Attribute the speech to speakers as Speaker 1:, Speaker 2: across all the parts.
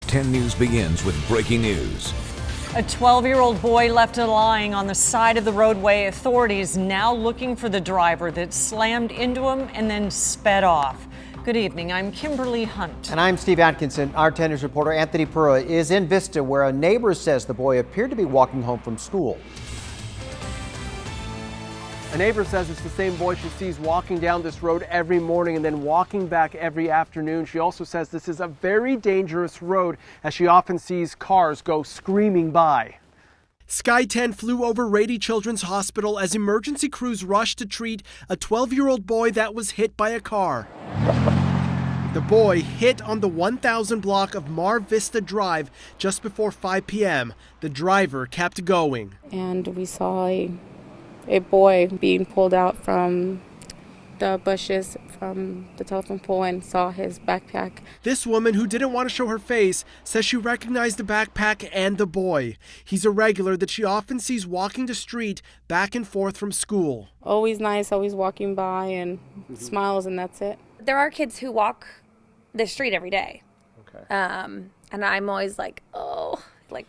Speaker 1: 10 News begins with breaking news.
Speaker 2: A 12-year-old boy left lying on the side of the roadway. Authorities now looking for the driver that slammed into him and then sped off. Good evening, I'm Kimberly Hunt.
Speaker 3: And I'm Steve Atkinson. Our 10 News reporter Anthony Pura is in Vista, where a neighbor says the boy appeared to be walking home from school.
Speaker 4: A neighbor says it's the same boy she sees walking down this road every morning and then walking back every afternoon. She also says this is a very dangerous road, as she often sees cars go screaming by.
Speaker 5: Sky 10 flew over Rady Children's Hospital as emergency crews rushed to treat a 12-year-old boy that was hit by a car. The boy hit on the 1000 block of Mar Vista Drive just before 5 p.m. The driver kept going.
Speaker 6: And we saw a boy being pulled out from the bushes from the telephone pole and saw his backpack.
Speaker 5: This woman, who didn't want to show her face, says she recognized the backpack and the boy. He's a regular that she often sees walking the street back and forth from school.
Speaker 6: Always nice, always walking by and smiles, and that's it.
Speaker 7: There are kids who walk the street every day.
Speaker 4: Okay.
Speaker 7: And I'm always like, oh,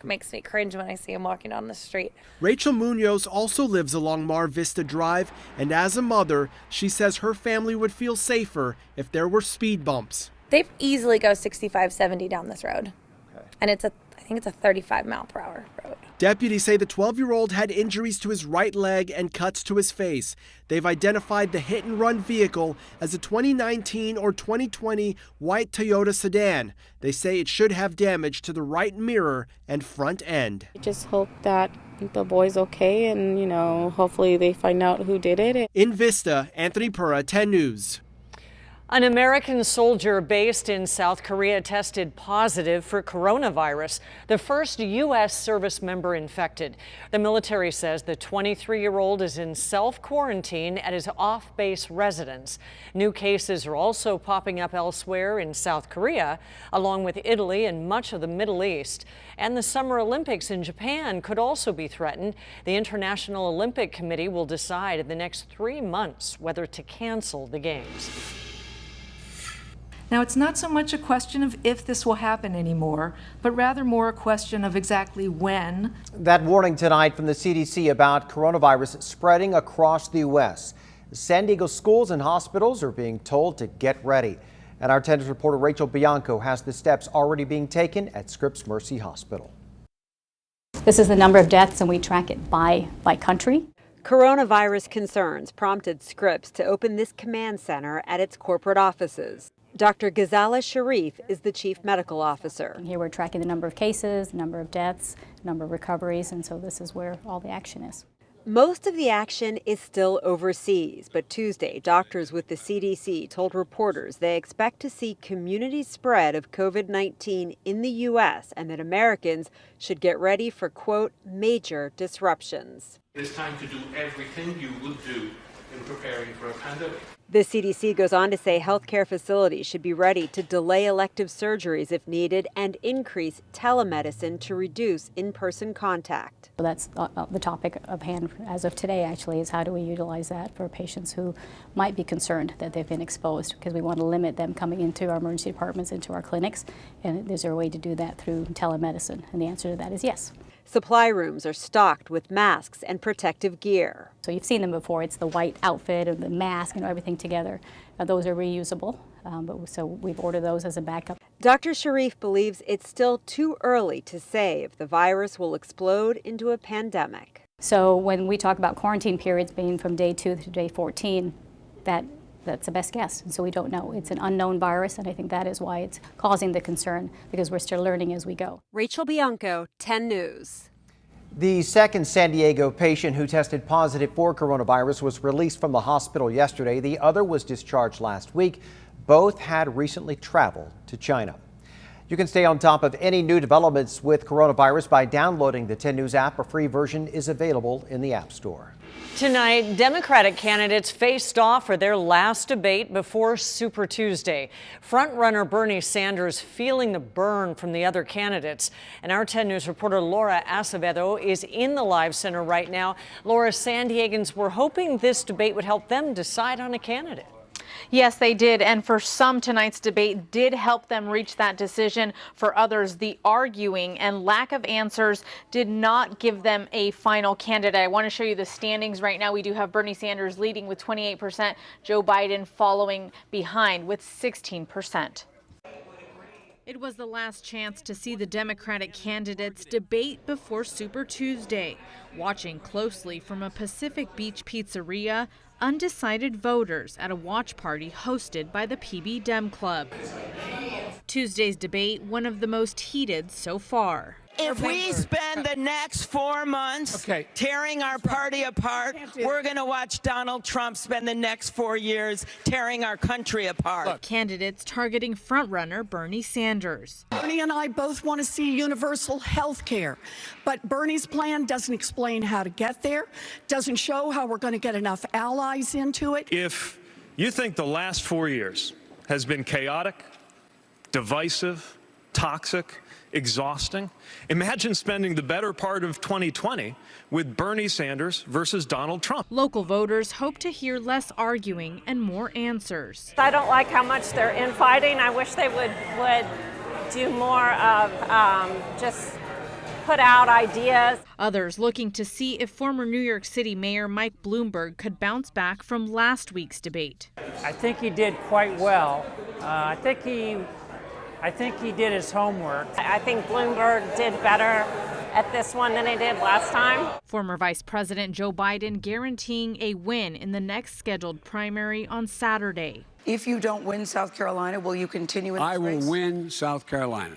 Speaker 7: makes me cringe when I see him walking down the street.
Speaker 5: Rachel Munoz also lives along Mar Vista Drive, and as a mother, she says her family would feel safer if there were speed bumps.
Speaker 7: They easily go 65, 70 down this road.
Speaker 4: Okay.
Speaker 7: And I think it's a 35-mile-per-hour road.
Speaker 5: Deputies say the 12-year-old had injuries to his right leg and cuts to his face. They've identified the hit-and-run vehicle as a 2019 or 2020 white Toyota sedan. They say it should have damage to the right mirror and front end.
Speaker 6: I just hope that the boy's okay and, hopefully they find out who did it.
Speaker 5: In Vista, Anthony Pura, 10 News.
Speaker 2: An American soldier based in South Korea tested positive for coronavirus, the first U.S. service member infected. The military says the 23-year-old is in self-quarantine at his off-base residence. New cases are also popping up elsewhere in South Korea, along with Italy and much of the Middle East. And the Summer Olympics in Japan could also be threatened. The International Olympic Committee will decide in the next 3 months whether to cancel the games.
Speaker 8: Now, it's not so much a question of if this will happen anymore, but rather more a question of exactly when.
Speaker 3: That warning tonight from the CDC about coronavirus spreading across the U.S. San Diego schools and hospitals are being told to get ready. And our 10 News reporter Rachel Bianco has the steps already being taken at Scripps Mercy Hospital.
Speaker 9: This is the number of deaths, and we track it by country.
Speaker 10: Coronavirus concerns prompted Scripps to open this command center at its corporate offices. Dr. Ghazala Sharif is the chief medical officer.
Speaker 9: Here we're tracking the number of cases, number of deaths, number of recoveries, and so this is where all the action is.
Speaker 10: Most of the action is still overseas, but Tuesday, doctors with the CDC told reporters they expect to see community spread of COVID-19 in the U.S. and that Americans should get ready for, quote, major disruptions.
Speaker 11: It's time to do everything you would do in preparing for a pandemic.
Speaker 10: The CDC goes on to say healthcare facilities should be ready to delay elective surgeries if needed and increase telemedicine to reduce in-person contact.
Speaker 9: So that's the topic of hand as of today, actually, is how do we utilize that for patients who might be concerned that they've been exposed, because we want to limit them coming into our emergency departments, into our clinics, and is there a way to do that through telemedicine? And the answer to that is yes.
Speaker 10: Supply rooms are stocked with masks and protective gear.
Speaker 9: So you've seen them before. It's the white outfit and the mask and everything together. Those are reusable, so we've ordered those as a backup.
Speaker 10: Dr. Sharif believes it's still too early to say if the virus will explode into a pandemic.
Speaker 9: So when we talk about quarantine periods being from day 2 to day 14, that's the best guess. And so we don't know. It's an unknown virus, and I think that is why it's causing the concern, because we're still learning as we go.
Speaker 10: Rachel Bianco, 10 News.
Speaker 3: The second San Diego patient who tested positive for coronavirus was released from the hospital yesterday. The other was discharged last week. Both had recently traveled to China. You can stay on top of any new developments with coronavirus by downloading the 10 News app. A free version is available in the App Store.
Speaker 2: Tonight, Democratic candidates faced off for their last debate before Super Tuesday. Frontrunner Bernie Sanders feeling the burn from the other candidates. And our 10 News reporter Laura Acevedo is in the Live Center right now. Laura, San Diegans were hoping this debate would help them decide on a candidate.
Speaker 12: Yes, they did. And for some, tonight's debate did help them reach that decision. For others, the arguing and lack of answers did not give them a final candidate. I want to show you the standings right now. We do have Bernie Sanders leading with 28%, Joe Biden following behind with 16%. It was the last chance to see the Democratic candidates debate before Super Tuesday. Watching closely from a Pacific Beach pizzeria, undecided voters at a watch party hosted by the PB Dem Club. Tuesday's debate, one of the most heated so far.
Speaker 13: If we spend the next 4 months tearing our party apart, we're going to watch Donald Trump spend the next 4 years tearing our country apart.
Speaker 12: Look. Candidates targeting frontrunner Bernie Sanders.
Speaker 14: Bernie and I both want to see universal health care, but Bernie's plan doesn't explain how to get there, doesn't show how we're going to get enough allies into it.
Speaker 15: If you think the last 4 years has been chaotic, divisive, toxic, exhausting, imagine spending the better part of 2020 with Bernie Sanders versus Donald Trump.
Speaker 12: Local voters hope to hear less arguing and more answers.
Speaker 16: I don't like how much they're infighting. I wish they would do more of just put out ideas.
Speaker 12: Others looking to see if former New York City Mayor Mike Bloomberg could bounce back from last week's debate.
Speaker 17: I think he did quite well. I think he did his homework.
Speaker 16: I think Bloomberg did better at this one than he did last time.
Speaker 12: Former Vice President Joe Biden guaranteeing a win in the next scheduled primary on Saturday.
Speaker 18: If you don't win South Carolina, will you continue in this
Speaker 19: I will
Speaker 18: race?
Speaker 19: win South Carolina.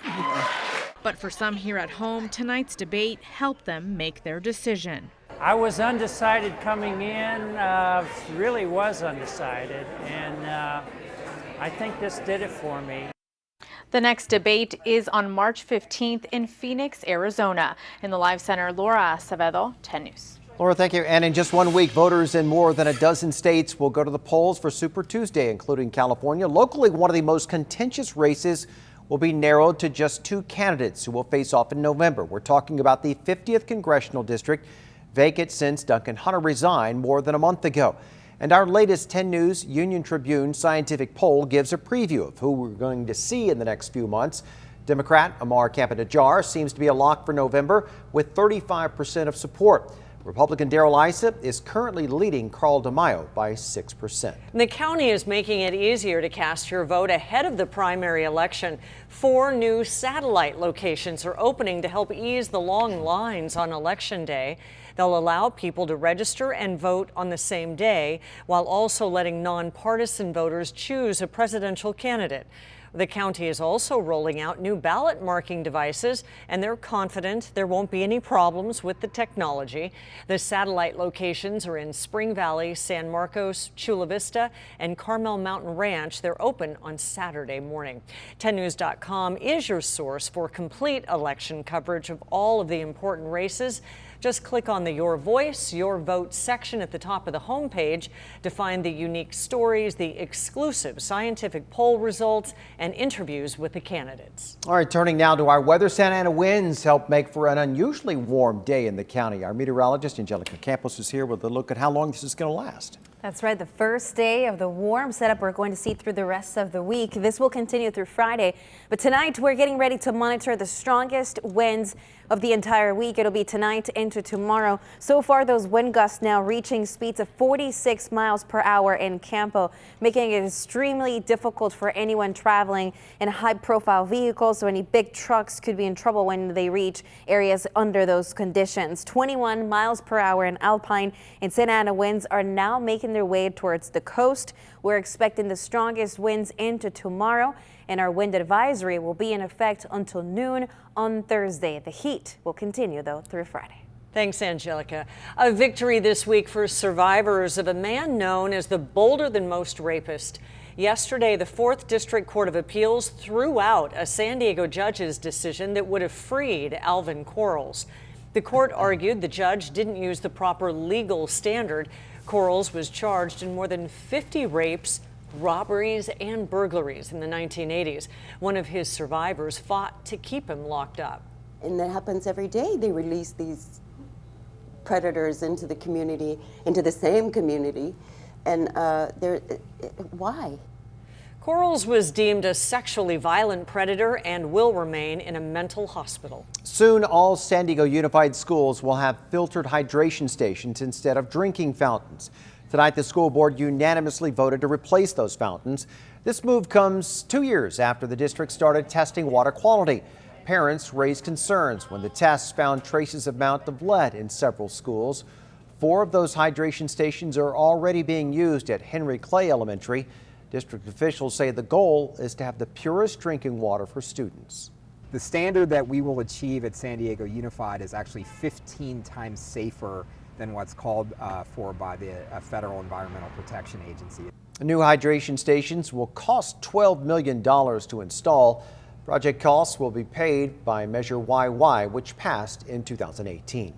Speaker 12: But for some here at home, tonight's debate helped them make their decision.
Speaker 17: I was undecided coming in, really was undecided, and I think this did it for me.
Speaker 12: The next debate is on March 15th in Phoenix, Arizona. In the Live Center, Laura Acevedo, 10 News.
Speaker 3: Laura, thank you. And in just 1 week, voters in more than a dozen states will go to the polls for Super Tuesday, including California. Locally, one of the most contentious races will be narrowed to just 2 candidates who will face off in November. We're talking about the 50th Congressional District, vacant since Duncan Hunter resigned more than a month ago. And our latest 10 News Union Tribune scientific poll gives a preview of who we're going to see in the next few months. Democrat Amar Kampa-Najjar seems to be a lock for November with 35% of support. Republican Darrell Issa is currently leading Carl DeMaio by 6%.
Speaker 2: The county is making it easier to cast your vote ahead of the primary election. 4 new satellite locations are opening to help ease the long lines on Election Day. They'll allow people to register and vote on the same day, while also letting nonpartisan voters choose a presidential candidate. The county is also rolling out new ballot marking devices, and they're confident there won't be any problems with the technology. The satellite locations are in Spring Valley, San Marcos, Chula Vista, and Carmel Mountain Ranch. They're open on Saturday morning. 10news.com is your source for complete election coverage of all of the important races. Just click on the Your Voice, Your Vote section at the top of the homepage to find the unique stories, the exclusive scientific poll results, and interviews with the candidates.
Speaker 3: All right, turning now to our weather. Santa Ana winds help make for an unusually warm day in the county. Our meteorologist Angelica Campos is here with a look at how long this is going to last.
Speaker 20: That's right. The first day of the warm setup we're going to see through the rest of the week. This will continue through Friday. But tonight we're getting ready to monitor the strongest winds of the entire week. It'll be tonight into tomorrow. So far, those wind gusts now reaching speeds of 46 miles per hour in Campo, making it extremely difficult for anyone traveling in high-profile vehicles. So any big trucks could be in trouble when they reach areas under those conditions. 21 miles per hour in Alpine and Santa Ana winds are now making their way towards the coast. We're expecting the strongest winds into tomorrow, and our wind advisory will be in effect until noon on Thursday. The heat will continue, though, through Friday.
Speaker 2: Thanks, Angelica. A victory this week for survivors of a man known as the bolder-than-most rapist. Yesterday, the 4th District Court of Appeals threw out a San Diego judge's decision that would have freed Alvin Quarles. The court argued the judge didn't use the proper legal standard. Quarles was charged in more than 50 rapes, robberies, and burglaries in the 1980s. One of his survivors fought to keep him locked up.
Speaker 21: And that happens every day. They release these predators into the community, into the same community, And why?
Speaker 2: Quarles was deemed a sexually violent predator and will remain in a mental hospital.
Speaker 3: Soon, all San Diego Unified schools will have filtered hydration stations instead of drinking fountains. Tonight, the school board unanimously voted to replace those fountains. This move comes 2 years after the district started testing water quality. Parents raised concerns when the tests found traces amount of lead in several schools. 4 of those hydration stations are already being used at Henry Clay Elementary. District officials say the goal is to have the purest drinking water for students.
Speaker 19: The standard that we will achieve at San Diego Unified is actually 15 times safer than what's called for by the Federal Environmental Protection Agency.
Speaker 3: New hydration stations will cost $12 million to install. Project costs will be paid by Measure YY, which passed in 2018.